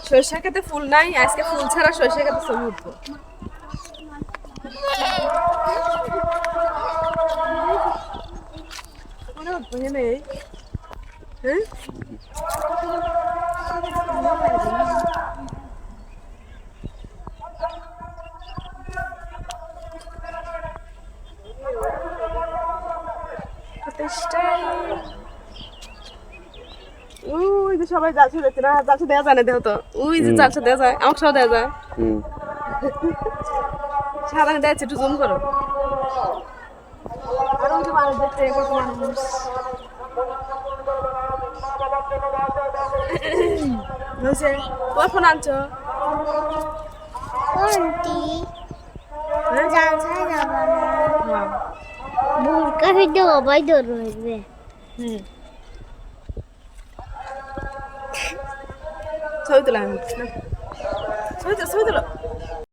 সরষে খেতে ফুল নাই, আজকে ফুল ছাড়া সরষে খেতে ছবি উঠবো। মনে উঠবো এনে হ্যাঁ ওই যে সবাই জালসা দেখছে না, জালসা দেওয়া যায় না, দেহ তো ওই যে জালসা দেওয়া যায়, আমাকে সব দেওয়া যায়। সাধারণ দেওয়া একটু জুম করো। আর ওই যে মানুষ দেখছে, কত মানুষ। তোমার ফোন আনছো? বুরকা ভিডিও অবাই ধরবে। ছবি তোলা ছবি তোলো